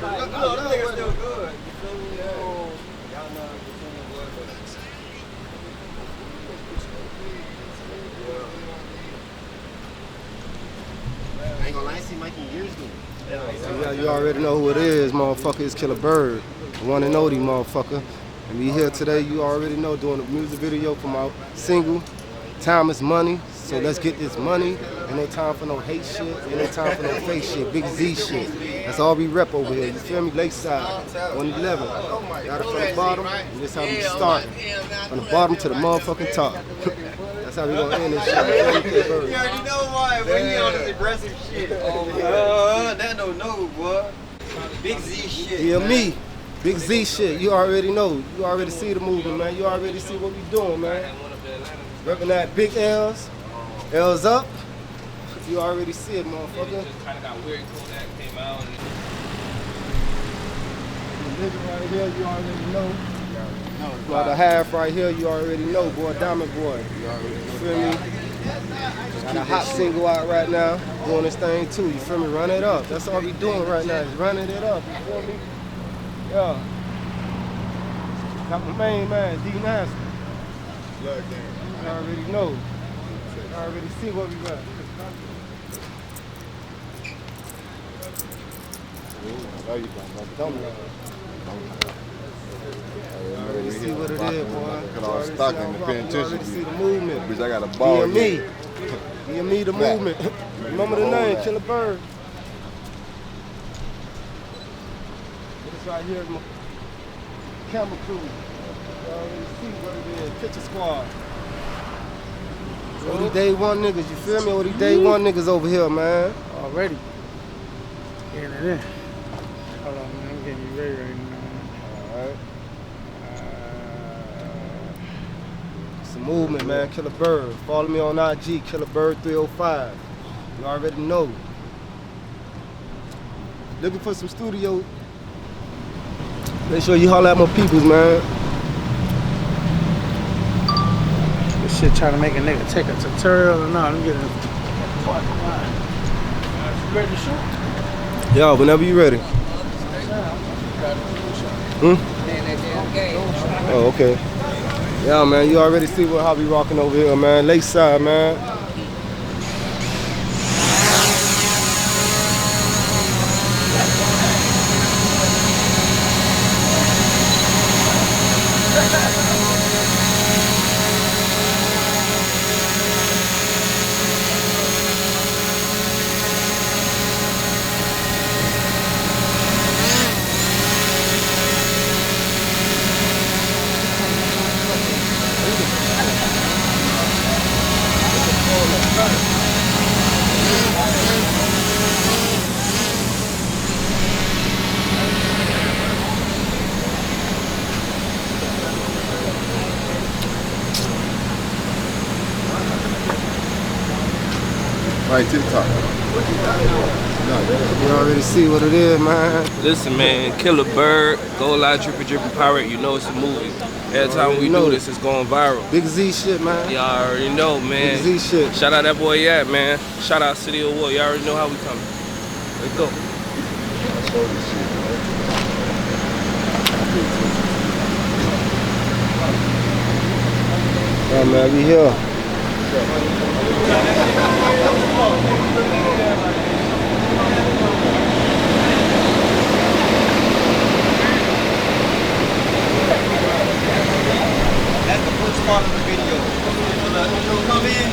nigga's still good. You feel me? Y'all know I ain't gonna lie, I see Mike in years ago. Yeah, you already know who it is, motherfucker. It's Killer Bird, the one and only motherfucker. And we here today, you already know, doing a music video for my single, Time is Money. So let's get this money. Ain't no time for no hate shit, ain't no time for no fake shit, Big Z shit. That's all we rep over here, you feel me? Lakeside, 111. Got it from the bottom, and this how we start. From the bottom to the motherfucking top. That's how we gonna end this shit. you already know why, when he on this aggressive shit. That don't know, boy. Big Z shit. Yeah, me. Big Z shit. You already know. You already see the movement, man. You already see what we doing, man. Repping that big L's. L's up. You already see it, motherfucker. It just kind of got weird. Kodak came out. The nigga right here, you already know. About the half right here, you already know, boy. Diamond Boy. You feel me? Got a hot single out right now, doing this thing too. You feel me? Run it up. That's all we doing right now, is running it up. You feel me? Yeah. Got my main man, D Nasty. You already know. You already see what we got. Don't know. You already see what it is, boy. Got all stuck in the paying You already attention. see the movement. Bitch, I got a ball. DME. DME, the movement. Remember the name, Killer Bird. This right here is my camera crew. You already see what it is. Picture Squad. All these day one niggas, you feel me? All these day one niggas over here, man. Already. Getting it in. Hold on, man. I'm getting you ready right now. Alright. It's a movement, man. Killer Bird. Follow me on IG, Killer Bird 305. You already know. Looking for some studio. Make sure you holler at my peoples, man. This shit trying to make a nigga take a tutorial or not. I'm getting you ready to shoot? Yo, whenever you ready. Oh, okay. Yeah, man, you already see how we rocking over here, man. Lakeside, man. Right to the top. You already see what it is, man. Listen, man, Killer Bird, Gold Line Drippy Drippy Pirate, you know it's a movie. Every time we do this, it's going viral. Big Z shit, man. Y'all already know, man. Big Z shit. Shout out that boy, yeah, man. Shout out City of War. Y'all already know how we coming. Let's go. Yeah, man, we here. That's the first part of the video. When the intro come in,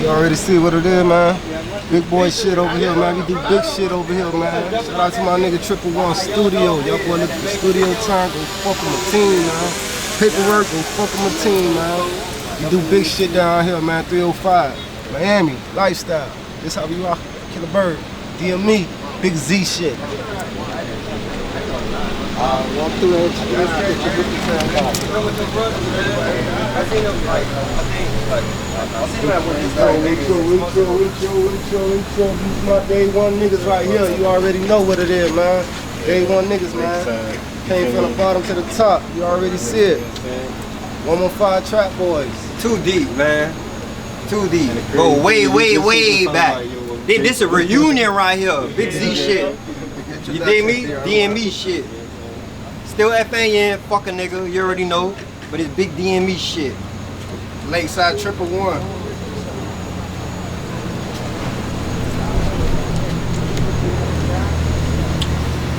You already see what it is, man. Big boy shit over here, man. We do big shit over here, man. Shout out to my nigga 111 Studio. Y'all boy look at the studio time, go fuck with my team, man. Paperwork, go fuck with my team, man. We do big shit down here, man. 305, Miami, lifestyle. This how we rock. Killer Bird, DME, Big Z shit. Walk through and introduce the These my day one niggas right here. You already know what it is, man. Day one niggas, man. Came from the bottom to the top. You already see it. 115 Trap Boys. too deep, man. Too deep. Go way, way, way back. This a reunion right here. Big Z shit. You dig me? DME shit. Still FAN, fuck a nigga, you already know. But it's big DME shit. Lakeside 111.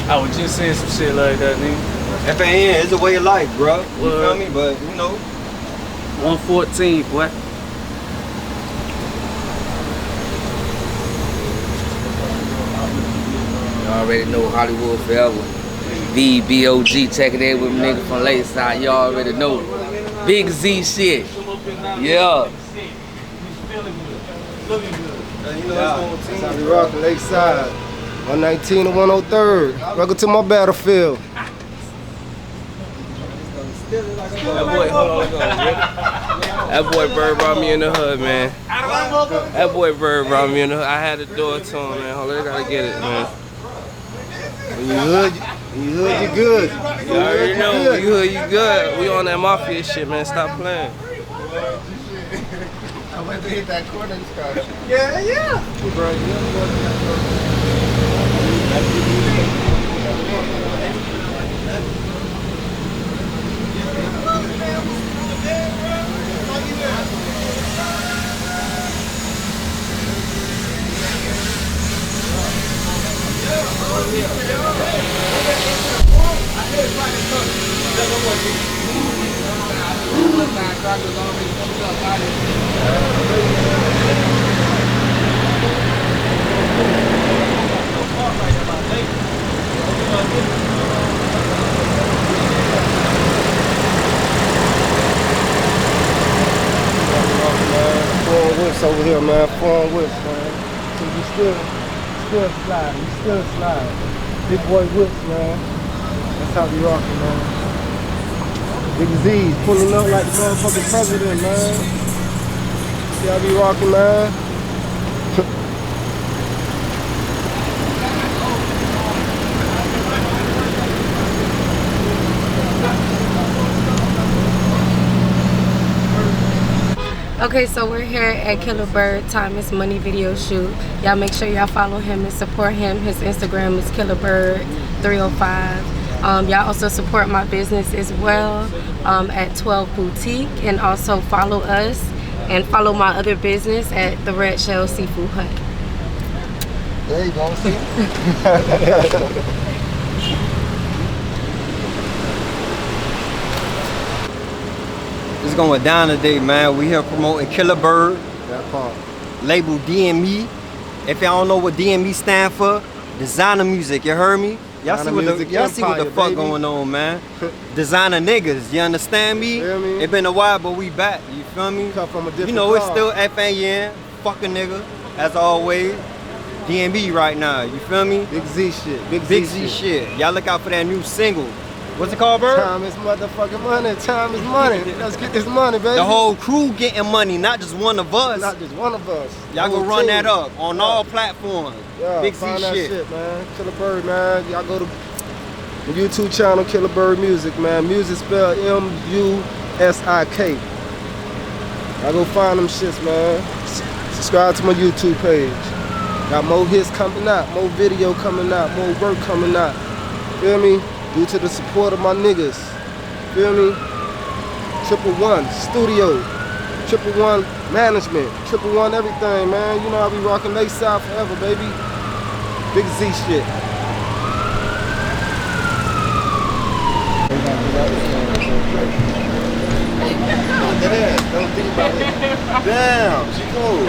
I was just saying some shit like that, nigga. FAN is a way of life, bro. You feel me? But you know. 114, boy. You already know Hollywood forever. VBOG, check it in with a nigga from Lakeside. You already know. Big Z shit. Yeah. That's how we rockin' Lakeside. 119 to 103rd. Welcome to my battlefield. That boy Bird brought me in the hood, man. That boy Bird brought me in the hood. I had to do it to him, man. Hold on, I gotta get it, man. When you hood, you good. You already know, you hood, you good. We on that mafia shit, man. Stop playing. I went to hit that corner and started. Yeah. Foreign whips over here, man. Foreign whips, man. So you still slide. You still slide. Big boy whips, man. That's how we rockin', man. Big Z's pulling up like the motherfucking president, man. See how we rockin', man. Okay, so we're here at Killer Bird Time is Money video shoot. Y'all make sure y'all follow him and support him. His Instagram is KillerBird305. Y'all also support my business as well at 12 Boutique, and also follow us and follow my other business at the Red Shell Seafood Hut. There you go, see? It's going down today, man. We here promoting Killer Bird. That part. Label DME. If y'all don't know what DME stand for, designer music, you heard me? Y'all see what the fuck baby. going on, man. Designer niggas, you understand me? Feel me? It been a while, but we back, you feel me? Come from a different You know, it's cloth. still FAN, fucking nigga, as always. DME right now, you feel me? Big Z shit. Big Z shit. Y'all look out for that new single. What's it called, Bird? Time is motherfucking money. Time is money. Let's get this money, baby. The whole crew getting money, not just one of us. Not just one of us. Y'all Whole go run team. that up on all platforms. Yeah, Big Z find that shit. shit, man. Killer Bird, man. Y'all go to the YouTube channel, Killer Bird Music, man. Music spelled M-U-S-I-K. Y'all go find them shits, man. Subscribe to my YouTube page. Got more hits coming out, more video coming out, more work coming out. Feel me? Due to the support of my niggas. Feel me? 111 Studio. 111 Management. 111 everything, man. You know I be rocking Lakeside forever, baby. Big Z shit. Don't think about it. Damn, she cool.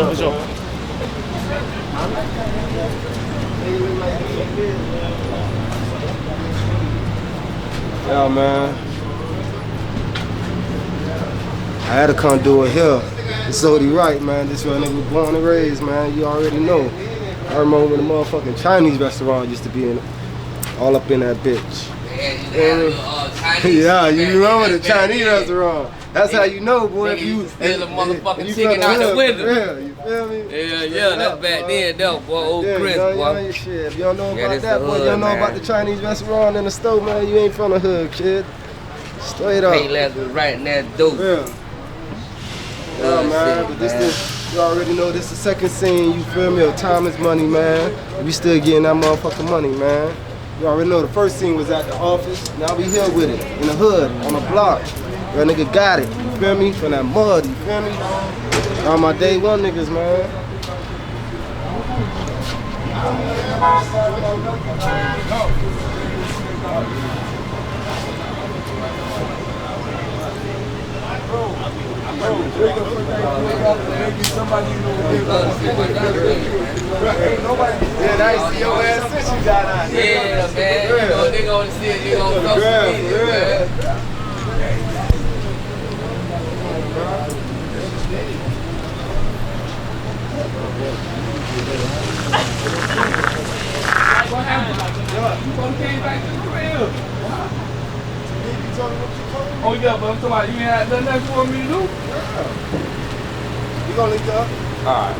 For sure. Yeah, man. I had to come do it here. It's Zodi right, man. This real nigga was born and raised, man. You already know. I remember when the motherfucking Chinese restaurant used to be in, all up in that bitch. Yeah, you remember the Chinese restaurant. That's how you know, boy. If you steal a motherfucking you chicken from out the hood, window. for real, you feel me? Yeah, that's back then, though, boy. Old Chris, boy. Shit. If you don't know Yeah, about this that, the boy, you hood, don't know man. about the Chinese restaurant in the store, man. You ain't from the hood, kid. Straight up. Payless was right in that dope. Yeah. Yeah, man. But this, you already know this is the second scene, you feel me? Time is money, man. We still getting that motherfucking money, man. You already know the first scene was at the office. Now we here with it, in the hood, on the block. That nigga got it, you feel me? From that mud, you feel me? All my day one niggas, man. Yeah, I see your ass since you got out here. Yeah, man. You know, they gonna see it. They gonna go see it, man. What happened? You both came back to the crib. Oh yeah, but I'm talking about you ain't had done that for me to do? You gonna link up? Alright.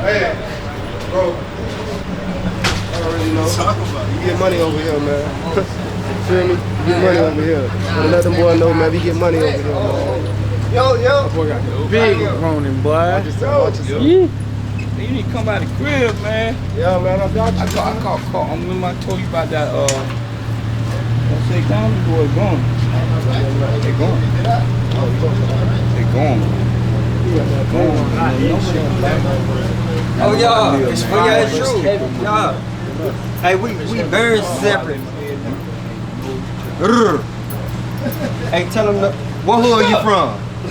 Hey, bro. I already know. You get money over here, man. Feel me? You get money over here. Don't let them boys know, man. We get money over here, man. Yo. Big groaning, boy. You need to come out of the crib, man. Yeah, man, I got you. I called. I remember I told you about that. I say, down the boy gone. They gone. They gone. Oh yeah, it's true. Yeah. Hey, we very separate. Hey, tell them what hood are you from?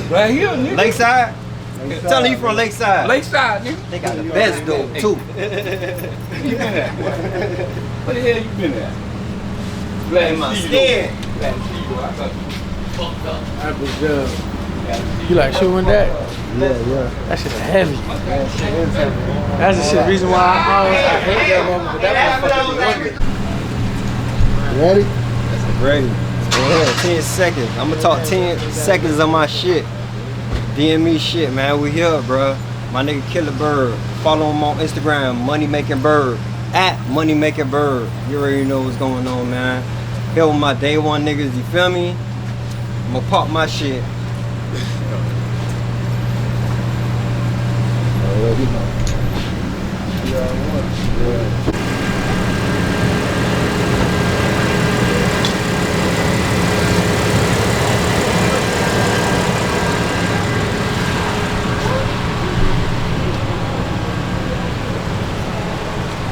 Right here, nigga. Lakeside? Tell them you from Lakeside. Lakeside, nigga. They got the best though too. You been at? Where the hell you been at? Glad My to see you. skin. Glad to see you. I thought you fucked up. That was you like shooting that? Yeah. That shit heavy. That's the shit. Reason why I hate that motherfucker. But that motherfucker. Ready? Ready. 10 seconds. I'm gonna talk 10 seconds of my shit. DME shit, man. We here, bruh. My nigga Killer Bird. Follow him on Instagram, Money Making Bird. At Money Making Bird. You already know what's going on, man. Here with my day one niggas, you feel me? I'm gonna pop my shit.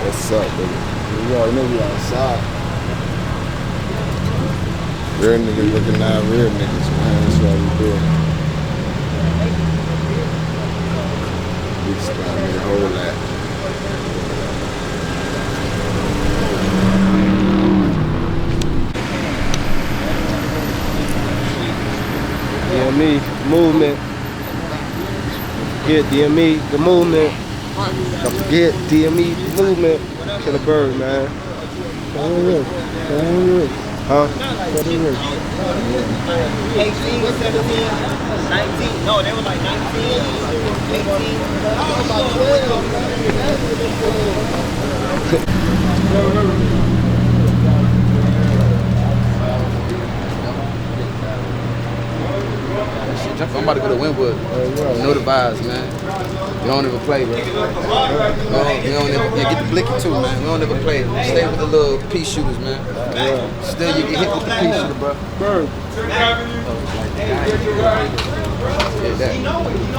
What's up, baby? You already know we outside. Real niggas recognize real niggas, man. That's what we do. We just gotta make a whole lot. DME, movement. Get DME, the movement. Don't forget DME, the movement. Killer Bird, man. Huh? 18, 17, 19. No, they were like 19, 18. I'm about to go to Wynwood. You know the vibes, man. We don't ever play, bro. We don't ever, yeah, get the blicky too, man. We don't ever play. Stay with the little pea shooters, man. Still, you get hit with the pea shooter, bro. Bird. Yeah, that.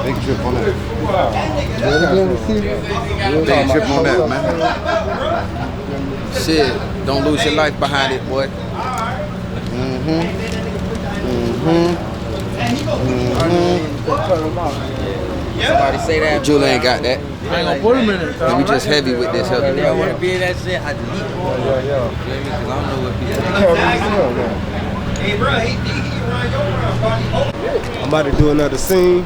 Big trip on that. Big trip on that, man. Shit, don't lose your life behind it, boy. Somebody say that. Julie ain't got that. I ain't gonna put him in it. And we just heavy with this. If y'all want to be in that shit, I delete it. Yeah. Because I don't know what people Hey, bro, he run your round, buddy. I'm about to do another scene.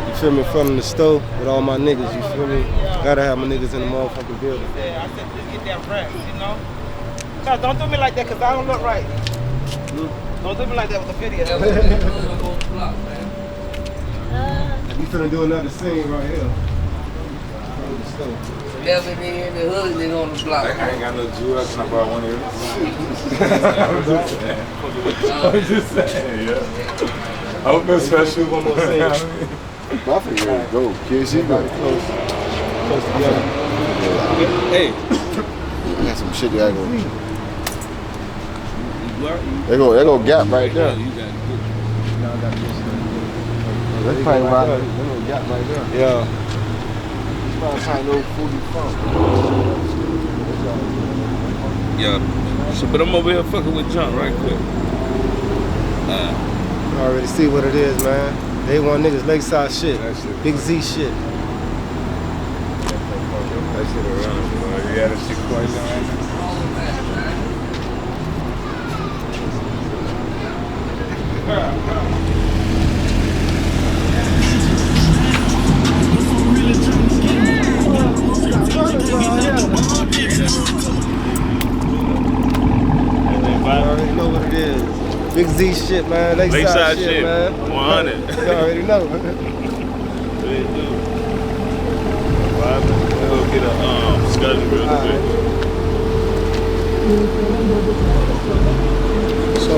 You feel me? In front of the stove with all my niggas, you feel me? Gotta have my niggas in the motherfucking building. Yeah, I said just get that rap, you know? Cause don't do me like that, cause I don't look right. Don't do me like that with the video. We finna do another scene right here. Every nigga in the hood, nigga on the block. I ain't got no jewels and I bought one of yours. I'm just saying, yeah. I hope no special one more thing. I think ready to go. Kids, you got close together. Hey. I got some shit that go. They go gap right there. That's probably right. That little gap right there. Yeah. It's probably trying to know food from. Yeah. So, but I'm over here fucking with Junk right quick. You already see what it is, man. They want niggas lakeside shit. Big Z shit. That shit around, boy. Yeah, that shit quite right now. I already know what it is. Big Z shit, man. Lakeside shit, man. 100. You already know. They do. We'll get a discussion real quick. So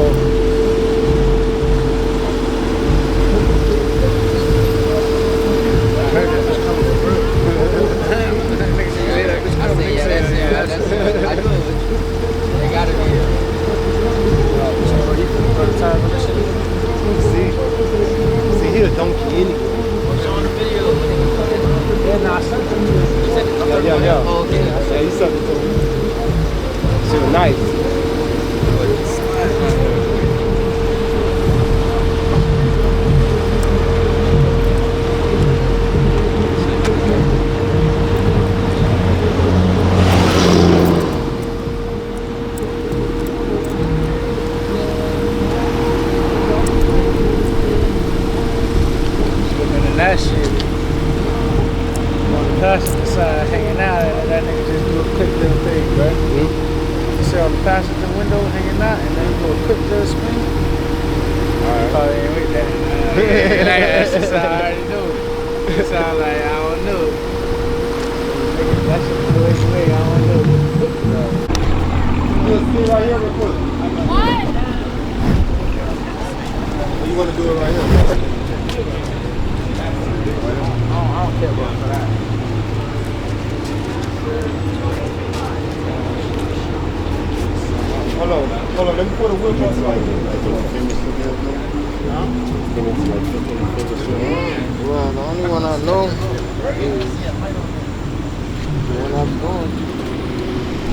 see, he a donkey anyway. Yeah, nah, I sent him. Yeah. Oh, okay. Yeah, he sent it to me. She was nice. That shit. On the passenger side hanging out and that nigga just do a quick little thing, right? You see on the passenger window hanging out and then do a quick little spin. Alright. Probably ain't with that. That's just how I already know it. It sound like I don't know. That shit the way it's made, I don't know. Just see right here real quick. What? You want to do it right here? I don't care about that. Hold on, let me put a whip on right here. Well, the only one I know is the one I'm going.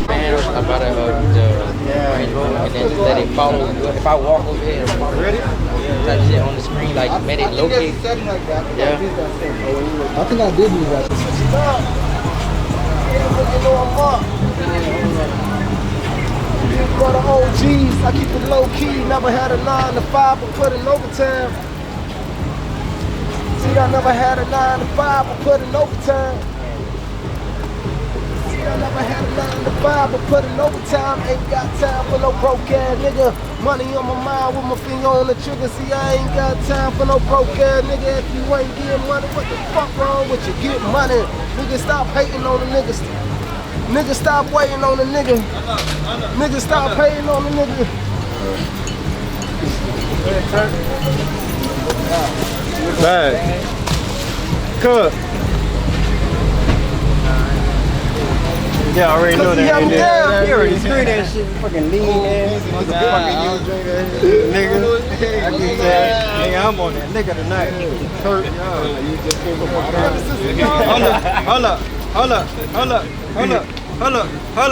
About the Range Rover, and then let it follow. If I walk over here, type shit on the screen, like let it locate. Yeah. I think I did do that. For the OGs, I keep it low key. Never had a 9 to 5, but put in overtime. See, I never had a 9 to 5, but put in overtime. See, I never had a 9 to 5, but put in overtime. Ain't got time for no broke ass nigga. Money on my mind with my finger on the trigger. See, I ain't got time for no broke ass nigga. If you ain't getting money, what the fuck wrong with you? Get money. Nigga, stop hating on the niggas. Nigga, stop waiting on the nigga. Nigga, stop hating on the nigga. Bad. Cut. Yeah, I already know that. I'm down. You already screwed that shit. Fucking lean ass. Motherfucking you. Nigga. I can tell. Nigga, I'm on that nigga tonight. Kurt. Hold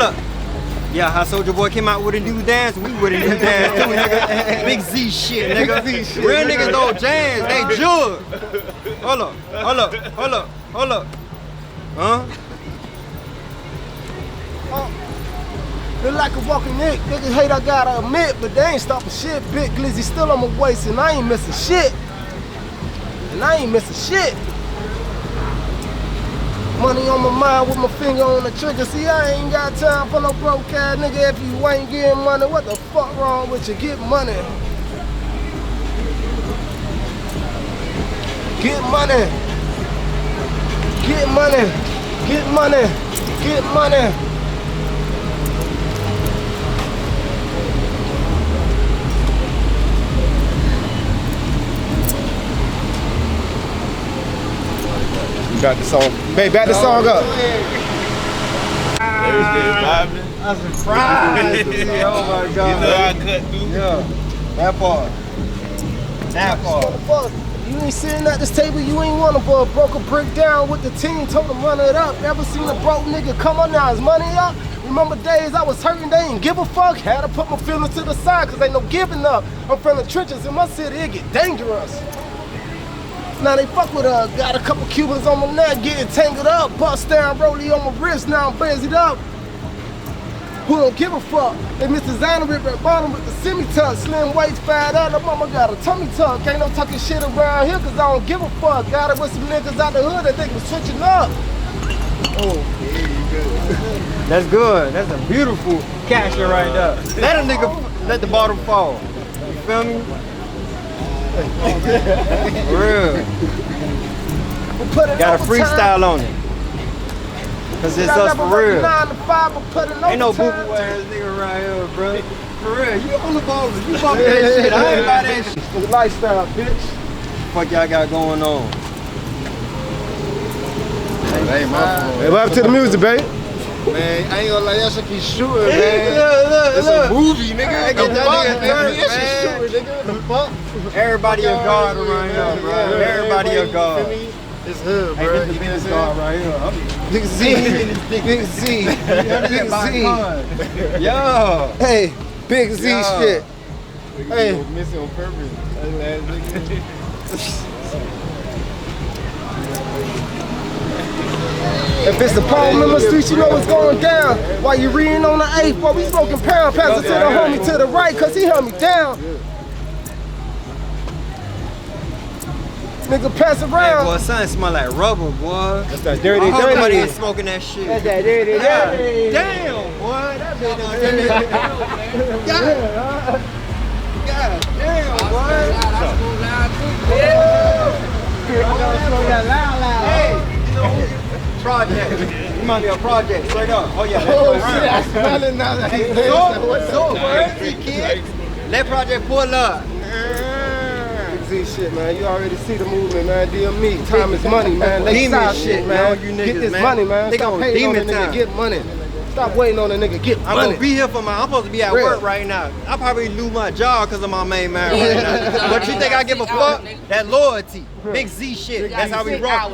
up. Yeah, how Soulja Boy came out with a new dance, we with a new dance too, nigga. Big Z shit, nigga. Real niggas don't jazz, they jug. Hold up. Huh? Feel like a walking nick. Niggas hate, I gotta admit, but they ain't stopping shit. Big Glizzy still on my waist, and I ain't missing shit. Money on my mind with my finger on the trigger. See, I ain't got time for no broke ass nigga. If you ain't getting money, what the fuck wrong with you? Get money. Get money. Get money. Get money. Get money. You got the song. Babe, back the song up. I'm surprised. Oh my God. You know I cut through. Yeah. That part. That part. You ain't sitting at this table, you ain't one of us. Broke a brick down with the team, told them run it up. Never seen a broke nigga come on now, his money up. Remember days I was hurting, they ain't give a fuck. Had to put my feelings to the side, cause ain't no giving up. I'm from the trenches in my city, it get dangerous. Now they fuck with us, got a couple Cubans on my neck, getting tangled up. Bust down, rollie on my wrist, now I'm busied up. Who don't give a fuck? They Mr. Designer rip at bottom with the semi-tuck. Slim waist, fat out, the mama got a tummy tuck. Ain't no talking shit around here cause I don't give a fuck. Got it with some niggas out the hood that think we're switching up. Oh, yeah, you good. That's good. That's a beautiful caption right there. Let a nigga let the bottom fall. You feel me? For real. We'll put it Got a over freestyle time. on it. Cause it's us for real. 9 to 5, we'll put it Ain't no over boo time. boo ass nigga around here, bro. For real, you on the ball, you bought that shit. I ain't buy that shit. It's a lifestyle, bitch. Fuck y'all got going on? That ain't my fault. Hey, what happened to the music, babe? Man, I ain't gonna lie, y'all should keep shooting, Hey, man. look, It's a movie, nigga. I The get that fuck, nigga man. turned, Y'all should man. shoot it, nigga. The fuck? Everybody a guard around here, bro. Everybody a guard. It's hood, Hey, bro. this the business guard right here. Big Z. Big Z. Big Z. Yo. Hey, Big Z Yeah. shit. Hey. Missing on purpose. That last nigga. If it's the problem in the streets, you know what's going down. While you reading on the 8th, boy, we smoking pound. Pass it to the homie to the right, cause he held me down. Nigga, pass it Hey, around. boy, something smell like rubber, boy. That's that dirty, Everybody dirty. is smoking that shit. That's that dirty, dirty. Damn, boy. That bitch is dirty. God damn, boy. Hey, you know, project. You might be a project, straight up. Oh yeah, let's go Oh shit, I smell it now. Hey, so, kid. Let project pull up. Z shit, man. You already see the movement, man. Deal me. Time is money, man. Demon Lakeside shit, shit, man. man. You Get niggas, this man. money, man. They Stop gon' hating on the demon nigga. time. Get money. Stop waiting on the nigga. Get I'm money. gonna be here for I'm supposed to be at Real. work right now. I probably lose my job because of my main man right now. But you think I give a fuck? That loyalty. Big Z shit. That's how we rock.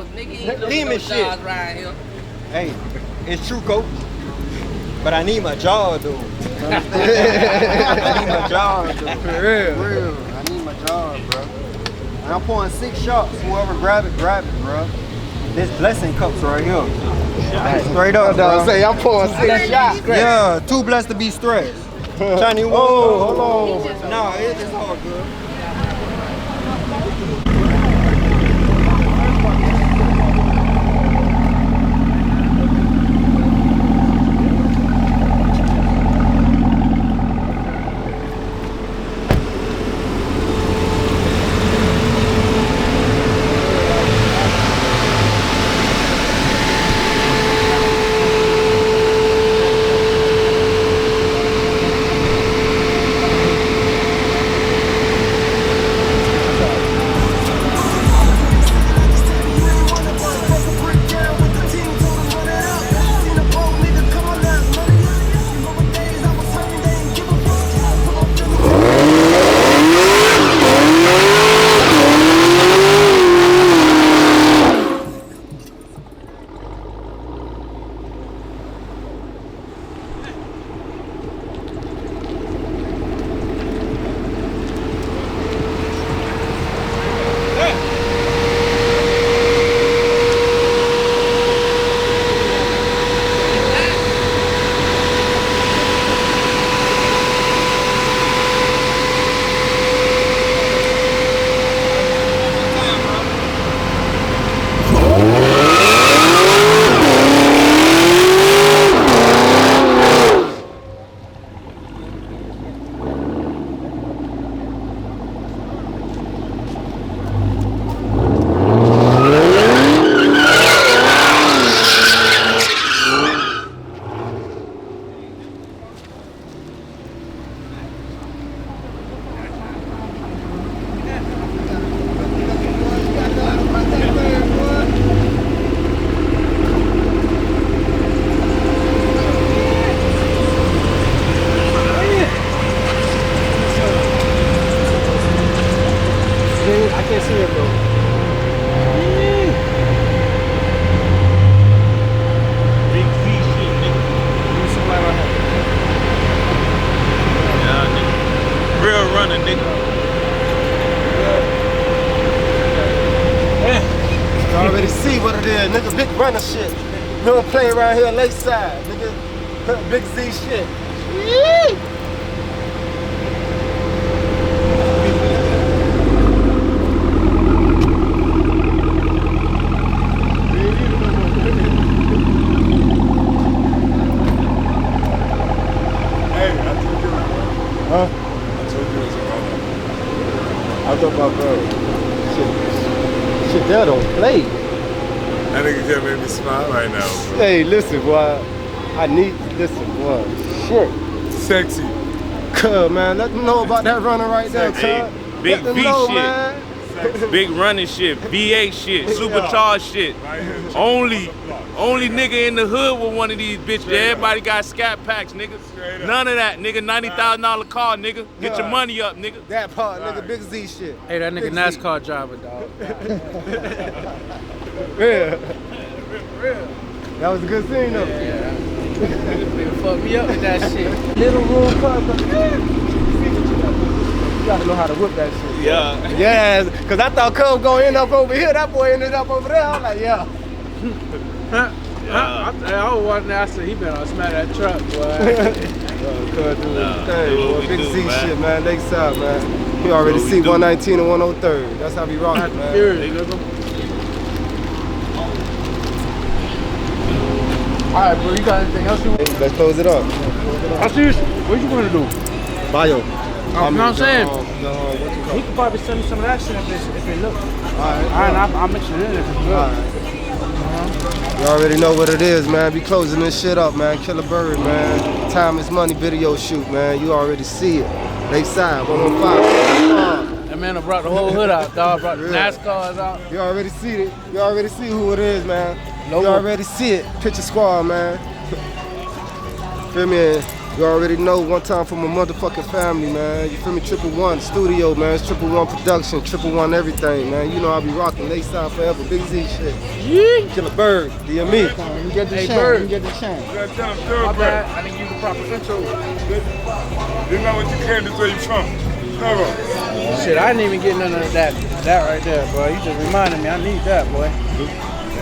Demon shit. Hey, it's true, coach. But I need my job, though. I need my job, though. For real. I need my job, bro. And I'm pouring 6 shots. Whoever grab it, bro. This blessing cups right here. Straight up, bro. Say I'm pouring 6 shots. Yeah, too blessed to be stressed. Chinese. Oh, hold on. No, it's all good. can't see it, bro. Big Z shit, nigga. Give me some light right here. Yeah, nigga. Real runner, nigga. You already see what it is, nigga. Big runner shit. You don't play around here lakeside, nigga. Big Z shit. Yee! Huh? I told you it was a runner. I thought about bro. Shit, that don't play. That nigga just made me smile right now, bro. Hey, listen, boy. I need listen, boy. Shit. Sexy. Cuz, man, let them know about that runner right there, cuz. Hey, big Let them V know, shit. man. Big running shit, V8 shit, supercharged shit. Only nigga in the hood with one of these bitches. Everybody got scat packs, nigga. None of that, nigga. $90,000 car, nigga. Get your money up, nigga. That part, nigga, Big Z shit. Hey, that nigga Big Z. NASCAR driver, dog. Real. That was a good scene, though. Yeah. Nigga fuck me up with that shit. Little room car, you gotta know how to whip that shit. Yeah. Yes, because I thought Cub gonna end up over here. That boy ended up over there. I'm like, yeah. I was watching that. I said, he better smack that truck, boy. Cub do Nah, thing, do what boy. we Big do, Z man. shit, man. Lakeside, man. You already Do what see we do. 119 and 103rd. That's how we rockin', man. Alright, bro, you got anything else you want? Hey, let's close it up. I see you. What you gonna do? Bio. You know what I'm saying? He could probably send me some of that shit if it look. Alright, I'll mix it in if it's good. You already know what it is, man. Be closing this shit up, man. Kill a bird, man. Time is money video shoot, man. You already see it. Lakeside, 115. That man brought the whole hood out, dog. Brought the NASCARs out. You already see it. You already see who it is, man. You Logo. already see it. Picture squad, man. Feel me? You already know one time for my motherfucking family, man. You feel me? 111 studio, man. It's 111 production, 111 everything, man. You know I be rocking Lakeside forever. Big Z shit. Yeah. Kill a bird. DME. You get the Bird. You get the chance. You gotta tell him, My thoroughbred. bad. I didn't use the proper intro. You know what you can do, where you from. Thorough. Shit, I didn't even get none of that right there, bro. You just reminded me. I need that, boy.